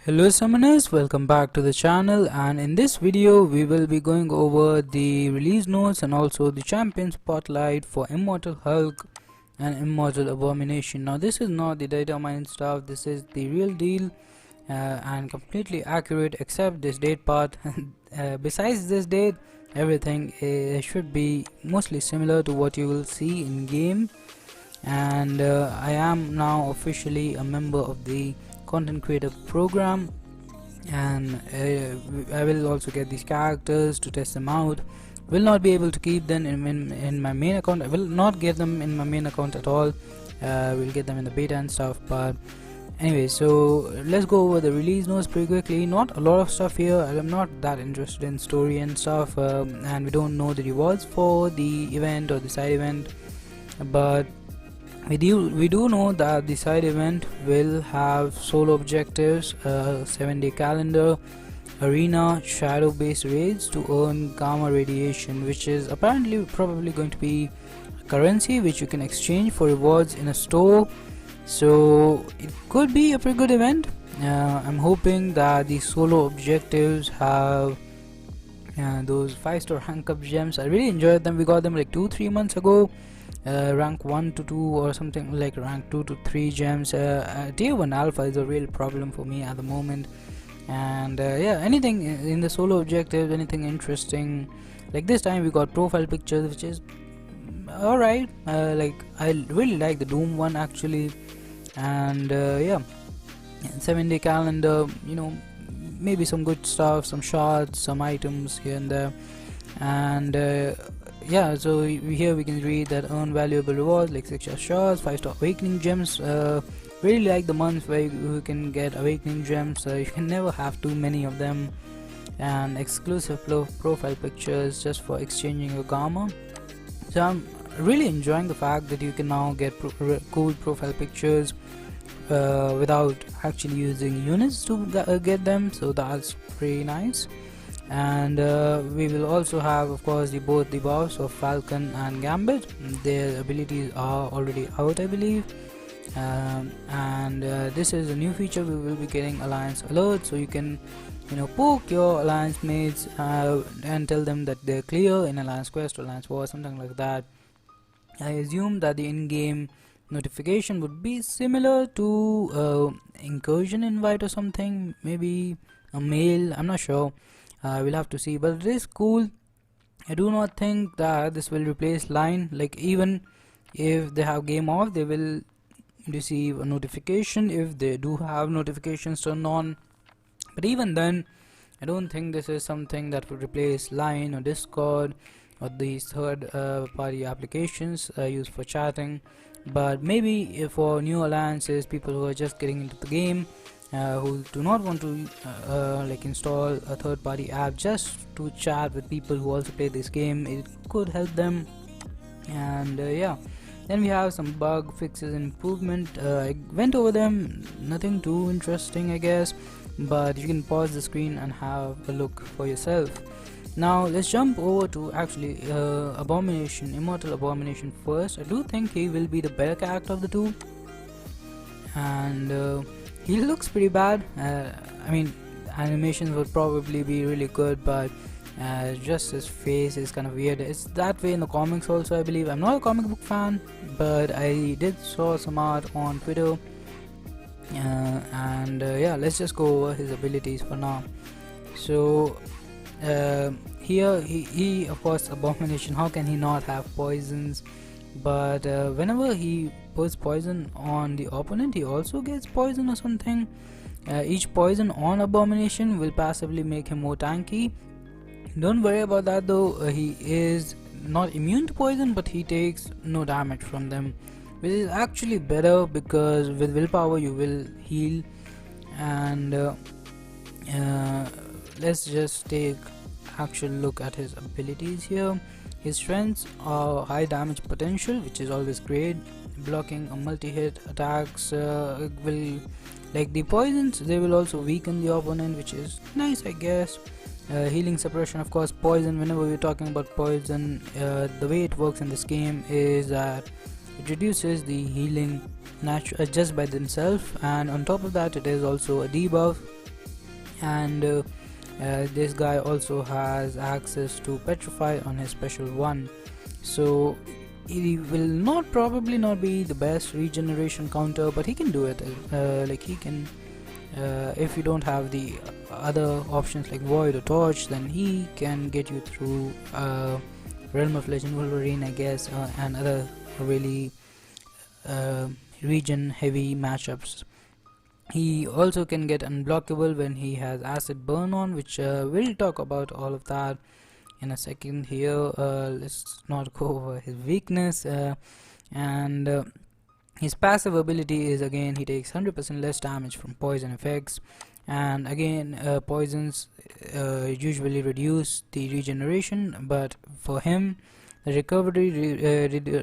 Hello summoners, welcome back to the channel, and in this video we will be going over the release notes and also the champion spotlight for Immortal Hulk and Immortal Abomination. Now this is not the data mine stuff, this is the real deal and completely accurate except this date part. Besides this date, everything should be mostly similar to what you will see in game. And I am now officially a member of the content creator program, and I will also get these characters to test them out. Will not be able to keep them in my main account. I will not get them in my main account at all. We'll get them in the beta and stuff. But anyway, so let's go over the release notes pretty quickly. Not a lot of stuff here. I'm not that interested in story and stuff, and we don't know the rewards for the event or the side event, but we do know that the side event will have solo objectives, 7-day calendar, arena, shadow based raids to earn gamma radiation, which is apparently probably going to be a currency which you can exchange for rewards in a store. So it could be a pretty good event. I'm hoping that the solo objectives have those 5-star rank up gems. I really enjoyed them. We got them like 2-3 months ago. Rank 1 to 2 or something, like rank 2 to 3 gems. Tier 1 alpha is a real problem for me at the moment, and yeah, anything in the solo objectives, anything interesting. Like this time we got profile pictures, which is alright. Like I really like the Doom one actually, and yeah, 7-day calendar, you know, maybe some good stuff, some shots, some items here and there. And yeah, so here we can read that earn valuable rewards like 6 shots, 5-star awakening gems. Really like the months where you can get awakening gems. You can never have too many of them, and exclusive profile pictures just for exchanging your gamma. So I'm really enjoying the fact that you can now get cool profile pictures without actually using units to get them, so that's pretty nice. And we will also have, of course, both the buffs of Falcon and Gambit. Their abilities are already out, I believe, and this is a new feature. We will be getting alliance alerts, so you can, you know, poke your alliance mates and tell them that they're clear in alliance quest or alliance war, something like that. I assume that the in-game notification would be similar to incursion invite or something, maybe a mail, I'm not sure. We'll have to see, but it is cool. I do not think that this will replace line. Like, even if they have game off, they will receive a notification if they do have notifications turned on. But even then, I don't think this is something that would replace line or Discord or these third party applications used for chatting. But maybe for new alliances, people who are just getting into the game, who do not want to like install a third-party app just to chat with people who also play this game, it could help them. And yeah, then we have some bug fixes and improvement. I went over them, nothing too interesting I guess, but you can pause the screen and have a look for yourself. Now let's jump over to actually Abomination, Immortal Abomination first. I do think he will be the better character of the two, and he looks pretty bad. I mean, animations would probably be really good, but just his face is kind of weird. It's that way in the comics also, I believe. I'm not a comic book fan, but I did saw some art on Twitter, and yeah, let's just go over his abilities for now. So here he of course, Abomination, how can he not have poisons? But whenever he puts poison on the opponent, he also gets poison or something. Each poison on Abomination will passively make him more tanky. Don't worry about that though. He is not immune to poison, but he takes no damage from them, which is actually better because with willpower you will heal. And let's just take actual look at his abilities here. His strengths are high damage potential, which is always great. Blocking a multi-hit attacks will, like the poisons, they will also weaken the opponent, which is nice I guess. Healing suppression, of course. Poison, whenever we're talking about poison, the way it works in this game is that it reduces the healing just by themselves, and on top of that it is also a debuff and this guy also has access to petrify on his special one, so he will probably not be the best regeneration counter, but he can do it. Like he can, if you don't have the other options like void or torch, then he can get you through Realm of Legend Wolverine, I guess, and other really regen heavy matchups. He also can get unblockable when he has acid burn on, which we'll talk about all of that in a second here. Let's not go over his weakness, and his passive ability is, again, he takes 100% less damage from poison effects, and again poisons usually reduce the regeneration, but for him the recovery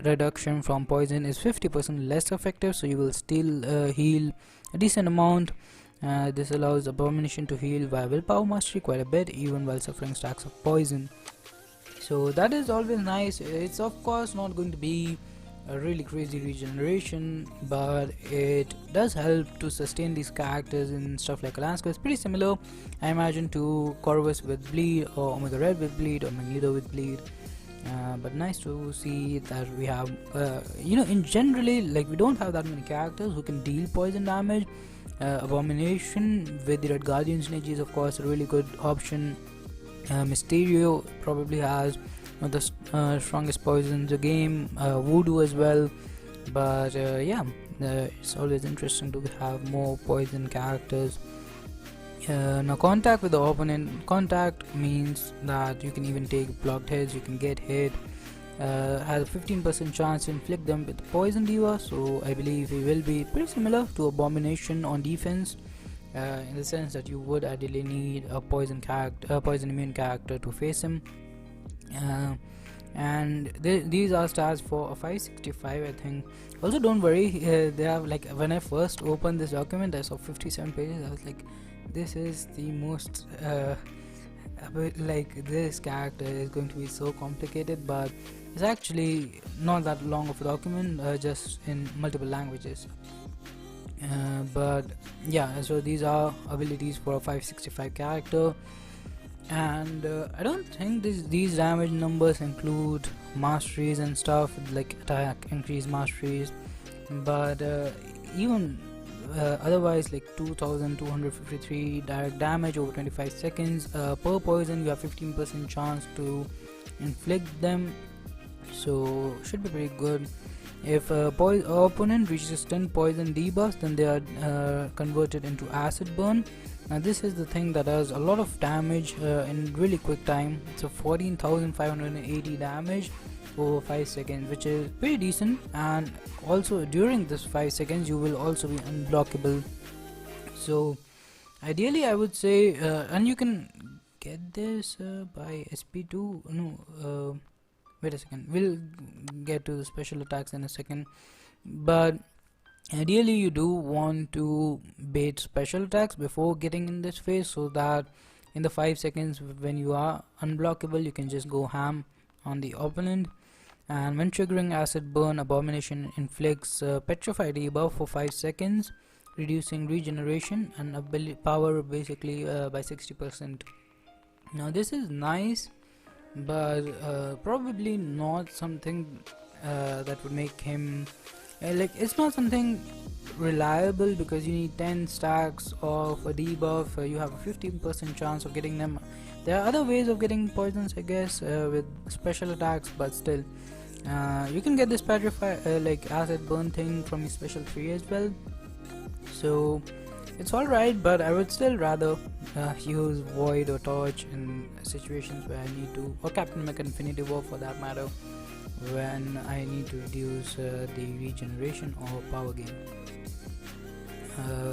reduction from poison is 50% less effective, so you will still heal a decent amount. This allows Abomination to heal via willpower mastery quite a bit, even while suffering stacks of poison. So that is always nice. It's of course not going to be a really crazy regeneration, but it does help to sustain these characters in stuff like Alaska. It's pretty similar, I imagine, to Corvus with bleed, or Omega Red with bleed, or Magneto with bleed. But nice to see that we have, in generally, like, we don't have that many characters who can deal poison damage. Abomination with the Red Guardian Synergies, of course, a really good option. Mysterio probably has one of the strongest poisons in the game. Voodoo as well, but it's always interesting to have more poison characters. Now, contact with the opponent. Contact means that you can even take blocked hits, you can get hit. Has a 15% chance to inflict them with poison diva, so I believe he will be pretty similar to Abomination on defense, in the sense that you would ideally need a poison immune character to face him. And these are stats for a 565, I think. Also, don't worry, they have, like, when I first opened this document I saw 57 pages. I was like, this is the most like, this character is going to be so complicated, but it's actually not that long of a document, just in multiple languages. But yeah, so these are abilities for a 565 character, and I don't think these damage numbers include masteries and stuff, like attack increase masteries, but even otherwise, like 2253 direct damage over 25 seconds per poison. You have 15% chance to inflict them, so should be pretty good. If opponent reaches 10 poison debuffs, then they are converted into acid burn. Now this is the thing that does a lot of damage in really quick time. So 14,580 damage over 5 seconds, which is pretty decent, and also during this 5 seconds you will also be unblockable. So ideally I would say, and you can get this by SP2, no, wait a second, we'll get to the special attacks in a second, but ideally you do want to bait special attacks before getting in this phase, so that in the 5 seconds when you are unblockable you can just go ham on the opponent. And when triggering acid burn, Abomination inflicts petrify debuff for 5 seconds, reducing regeneration and power basically by 60%. Now this is nice, but probably not something that would make him like, it's not something reliable, because you need 10 stacks of a debuff. You have a 15% chance of getting them. There are other ways of getting poisons, I guess, with special attacks, but still you can get this petrify like acid burn thing from your special 3 as well, so it's alright, but I would still rather use void or torch in situations where I need to, or Captain America Infinity War for that matter, when I need to reduce the regeneration or power gain.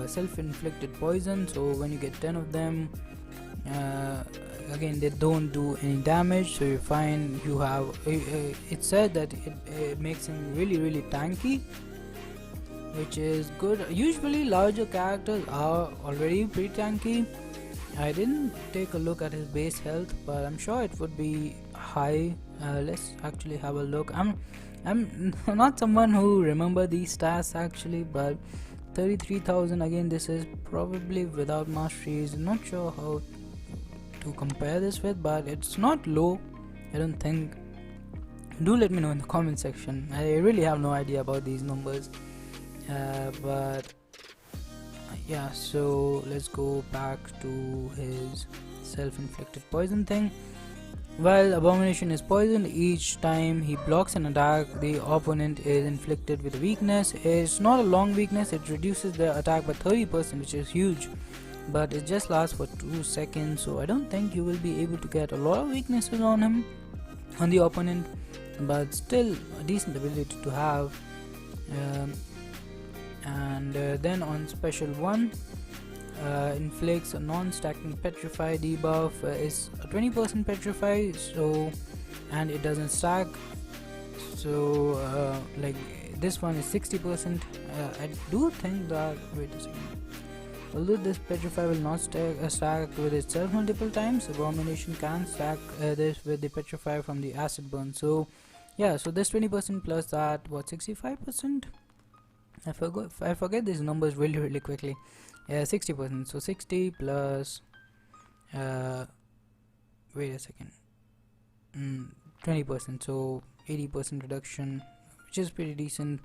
Self-inflicted poison, so when you get 10 of them, again they don't do any damage, so you find you have it said that it makes him really tanky, which is good. Usually larger characters are already pretty tanky. I didn't take a look at his base health, but I'm sure it would be high. Let's actually have a look. I'm not someone who remember these stats actually, but 33,000. Again, this is probably without masteries. Not sure how to compare this with, but it's not low, I don't think. Do let me know in the comment section. I really have no idea about these numbers, but yeah. So let's go back to his self-inflicted poison thing. While Abomination is poisoned, each time he blocks an attack, the opponent is inflicted with a weakness. It's not a long weakness, it reduces the attack by 30%, which is huge, but it just lasts for 2 seconds, so I don't think you will be able to get a lot of weaknesses on him, on the opponent, but still a decent ability to have. Then on special 1, inflicts a non-stacking petrify debuff, is a 20% petrify, so, and it doesn't stack, so like this one is 60%. I do think that, wait a second, although this petrify will not stack with itself multiple times, Abomination can stack this with the petrify from the acid burn. So yeah, so this 20% plus that, what, 65%? I forget these numbers really quickly. 60%, so 60 plus wait a second, 20%, so 80% reduction, which is pretty decent.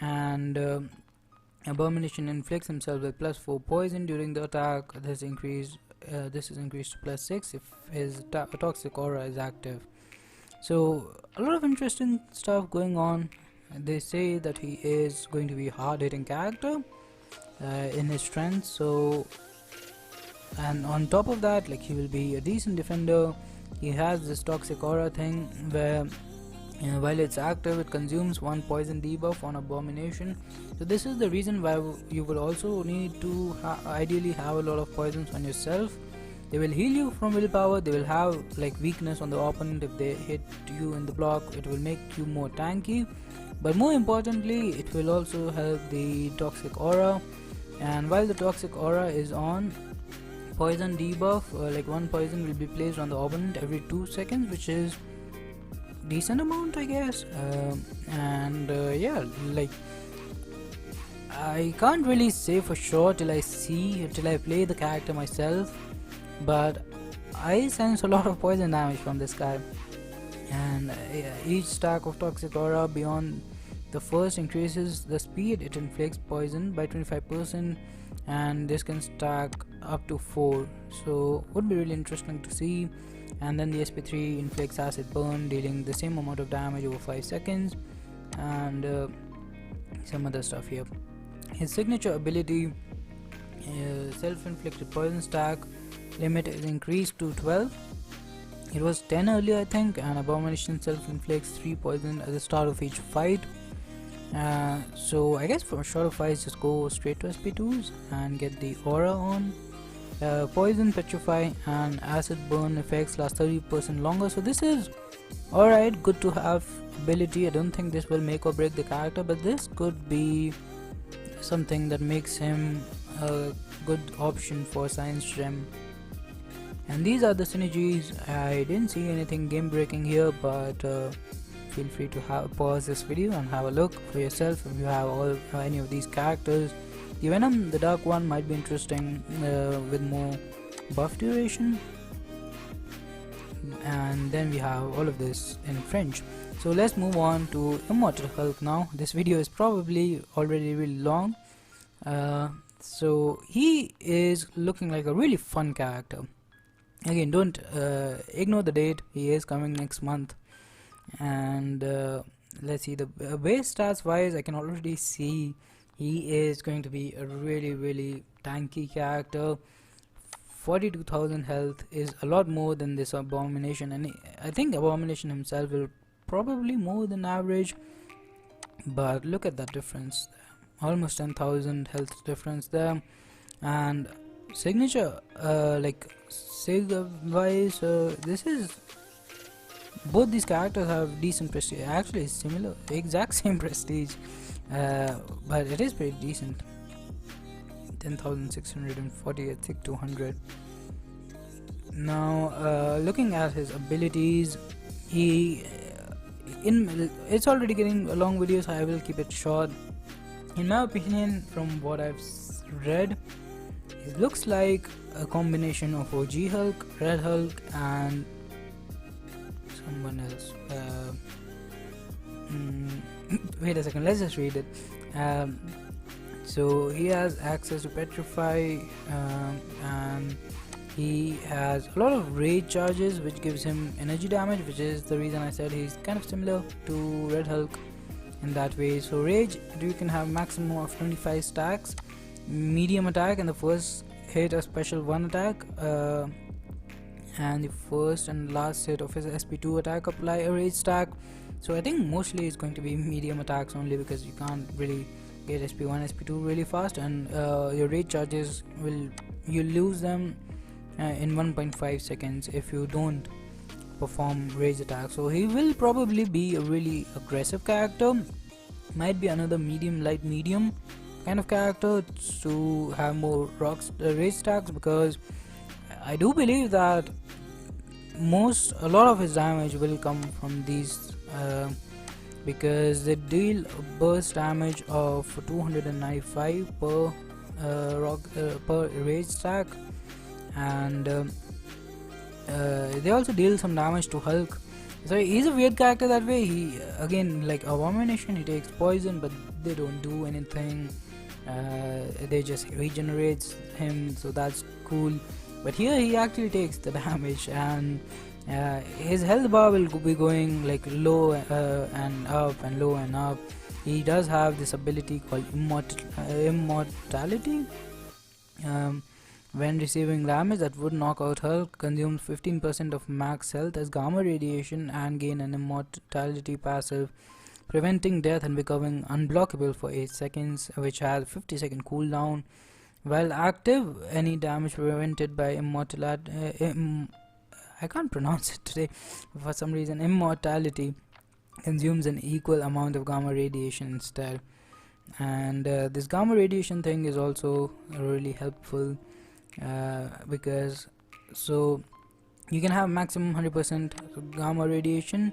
And Abomination inflicts himself with +4 poison during the attack. This is increased to +6 if his toxic aura is active. So a lot of interesting stuff going on. They say that he is going to be a hard-hitting character in his strength, so, and on top of that, like, he will be a decent defender. He has this toxic aura thing where while it's active, it consumes 1 poison debuff on Abomination. So this is the reason why you will also need to ideally have a lot of poisons on yourself. They will heal you from willpower, they will have like weakness on the opponent. If they hit you in the block, it will make you more tanky, but more importantly, it will also help the toxic aura. And while the toxic aura is on, poison debuff, like 1 poison will be placed on the opponent every 2 seconds, which is decent amount, I guess. Yeah, like, I can't really say for sure till I play the character myself, but I sense a lot of poison damage from this guy. And each stack of toxic aura beyond the first increases the speed it inflicts poison by 25%, and this can stack up to 4, so would be really interesting to see. And then the SP3 inflicts acid burn, dealing the same amount of damage over 5 seconds, and some other stuff here. His signature ability, self-inflicted poison stack limit, is increased to 12. It was 10 earlier, I think, and Abomination self-inflicts 3 poison at the start of each fight. So I guess for shorter fights, just go straight to SP2s and get the aura on. Poison, petrify, and acid burn effects last 30% longer, so this is alright, good to have ability. I don't think this will make or break the character, but this could be something that makes him a good option for Science Gem. And these are the synergies. I didn't see anything game breaking here, but feel free to pause this video and have a look for yourself if you have any of these characters. The Venom, the dark one, might be interesting with more buff duration. And then we have all of this in French. So let's move on to Immortal Hulk now. This video is probably already really long. So he is looking like a really fun character. Again, don't ignore the date. He is coming next month. And let's see, the base stats wise, I can already see he is going to be a really tanky character. 42,000 health is a lot more than this Abomination, and I think Abomination himself will probably more than average, but look at that difference there. Almost 10,000 health difference there. And signature, like sig wise, this is, both these characters have decent prestige. Actually, similar, exact same prestige, but it is pretty decent. 10,640, I think 200. Now, looking at his abilities, it's already getting a long video, so I will keep it short. In my opinion, from what I've read, it looks like a combination of OG Hulk, Red Hulk, and someone else. Wait a second, let's just read it. So he has access to petrify, and he has a lot of rage charges, which gives him energy damage, which is the reason I said he's kind of similar to Red Hulk in that way. So rage, you can have maximum of 25 stacks, medium attack, and the first hit a special 1 attack, and the first and last hit of his SP2 attack apply a rage stack. So I think mostly it's going to be medium attacks only, because you can't really get SP1 SP2 really fast, and your rage charges you lose them in 1.5 seconds if you don't perform rage attack. So he will probably be a really aggressive character, might be another medium, light medium kind of character to have more rage stacks, because I do believe that a lot of his damage will come from these, because they deal burst damage of 295 per rage stack, and they also deal some damage to Hulk. So he's a weird character that way. He, again, like Abomination, he takes poison, but they don't do anything. They just regenerates him, so that's cool. But here he actually takes the damage, and his health bar will be going like low and up and low and up. He does have this ability called Immortality. When receiving damage that would knock out Hulk, consumes 15% of max health as gamma radiation, and gain an Immortality passive, preventing death and becoming unblockable for 8 seconds, which has a 50-second cooldown. While active, any damage prevented by Immortality, I can't pronounce it today for some reason, Immortality, consumes an equal amount of gamma radiation instead. And this gamma radiation thing is also really helpful, because so you can have maximum 100% gamma radiation.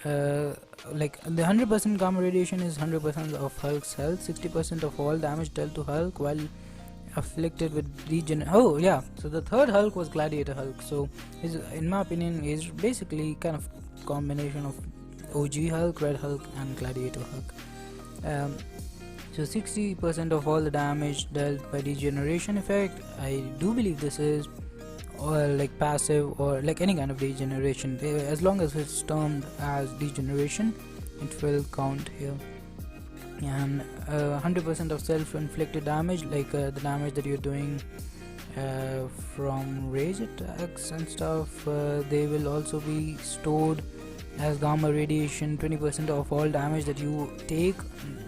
Like the 100% gamma radiation is 100% of Hulk's health, 60% of all damage dealt to Hulk while afflicted with oh yeah, so the third Hulk was Gladiator Hulk. So in my opinion, is basically kind of combination of OG Hulk, Red Hulk, and Gladiator Hulk. So 60% of all the damage dealt by degeneration effect. I do believe this is or like passive or like any kind of degeneration. As long as it's termed as degeneration, it will count here. And 100% of self-inflicted damage, like the damage that you're doing from rage attacks and stuff, they will also be stored as gamma radiation. 20% of all damage that you take,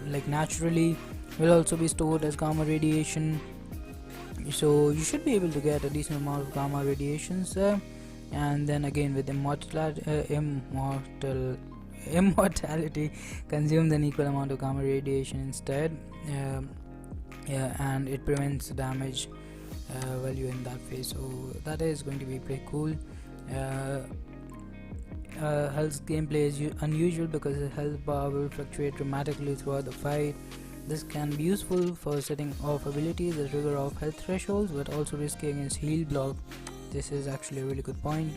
like naturally, will also be stored as gamma radiation. So you should be able to get a decent amount of gamma radiations there. And then again with Immortality consumes an equal amount of gamma radiation instead. And it prevents damage while you're in that phase, so that is going to be pretty cool. Hulk's gameplay is unusual because his health bar will fluctuate dramatically throughout the fight. This can be useful for setting off abilities that trigger off health thresholds, but also risky against heal block. This is actually a really good point,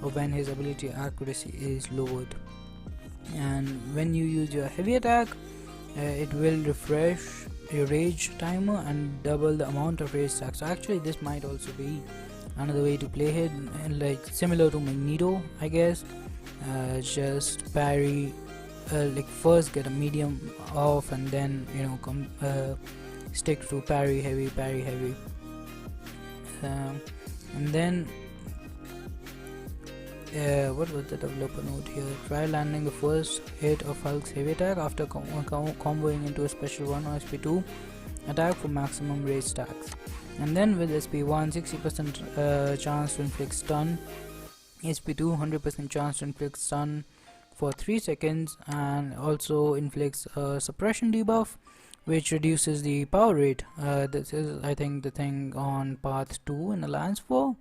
of when his ability accuracy is lowered. And when you use your heavy attack, it will refresh your rage timer and double the amount of rage stack. So actually this might also be another way to play it, like similar to Magneto, I guess. Just parry, like first get a medium off, and then stick to parry heavy, and then what was the developer note here? Try landing the first hit of Hulk's heavy attack after comboing into a special 1 or SP2 attack for maximum rage stacks. And then with SP1, 60% chance to inflict stun, SP2 100% chance to inflict stun for 3 seconds, and also inflicts a suppression debuff which reduces the power rate. This is, I think, the thing on path 2 in Alliance 4.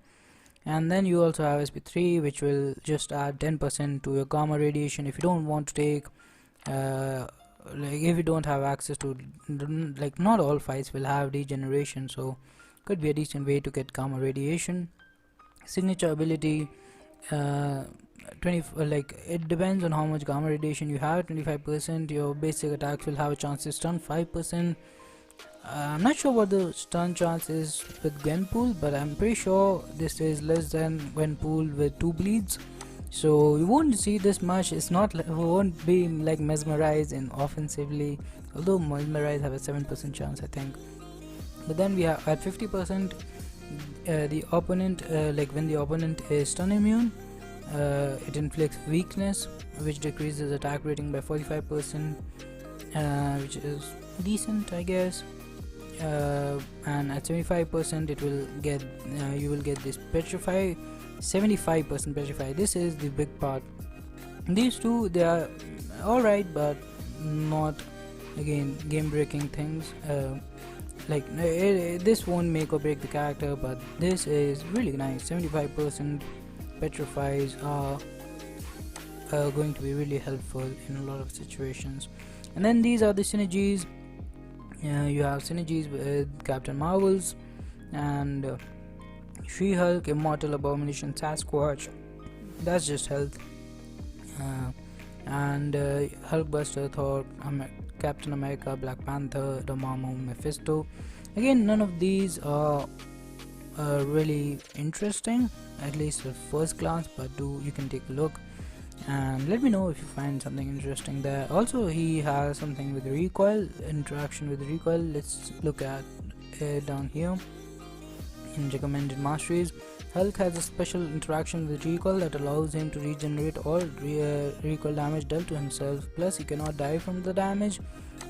And then you also have SP3, which will just add 10% to your gamma radiation if you don't want to take like if you don't have access to, like not all fights will have regeneration, so could be a decent way to get gamma radiation. Signature ability, 20, like it depends on how much gamma radiation you have. 25%. Your basic attacks will have a chance to stun 5%. I'm not sure what the stun chance is with Gwenpool, but I'm pretty sure this is less than Gwenpool with 2 bleeds, so you won't see this much. It's not we won't be like mesmerized in offensively, although mesmerize have a 7% chance, I think. But then we have at 50%, the opponent, like when the opponent is stun immune, it inflicts weakness, which decreases attack rating by 45%, which is decent, I guess. And at 75%, it will get you will get this petrify, 75% petrify. This is the big part. These two, they are alright, but not again game breaking things. This won't make or break the character, but this is really nice. 75% petrifies are going to be really helpful in a lot of situations. And then these are the synergies. You have synergies with Captain Marvels and She-Hulk, Immortal Abomination, Sasquatch. That's just health. And Hulkbuster, Thor, Captain America, Black Panther, Dormammu, Mephisto. Again, none of these are really interesting, at least at first glance, but you can take a look and let me know if you find something interesting there. Also, he has something with the recoil, interaction with the recoil. Let's look at it down here in recommended masteries. Hulk has a special interaction with recoil that allows him to regenerate all recoil damage dealt to himself, plus he cannot die from the damage.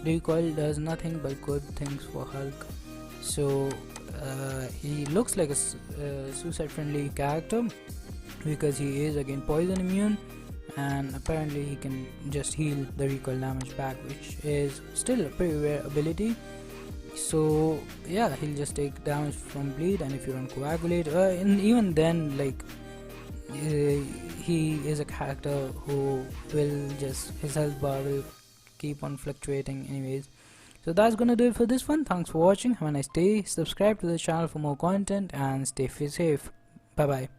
Recoil does nothing but good things for Hulk, so he looks like a suicide friendly character because he is again poison immune, and apparently he can just heal the recoil damage back, which is still a pretty rare ability. So yeah, he'll just take damage from bleed, and if you run coagulate, and even then, like he is a character who will just, his health bar will keep on fluctuating anyways. So that's gonna do it for this one. Thanks for watching, have a nice day, subscribe to the channel for more content, and stay safe. Bye bye.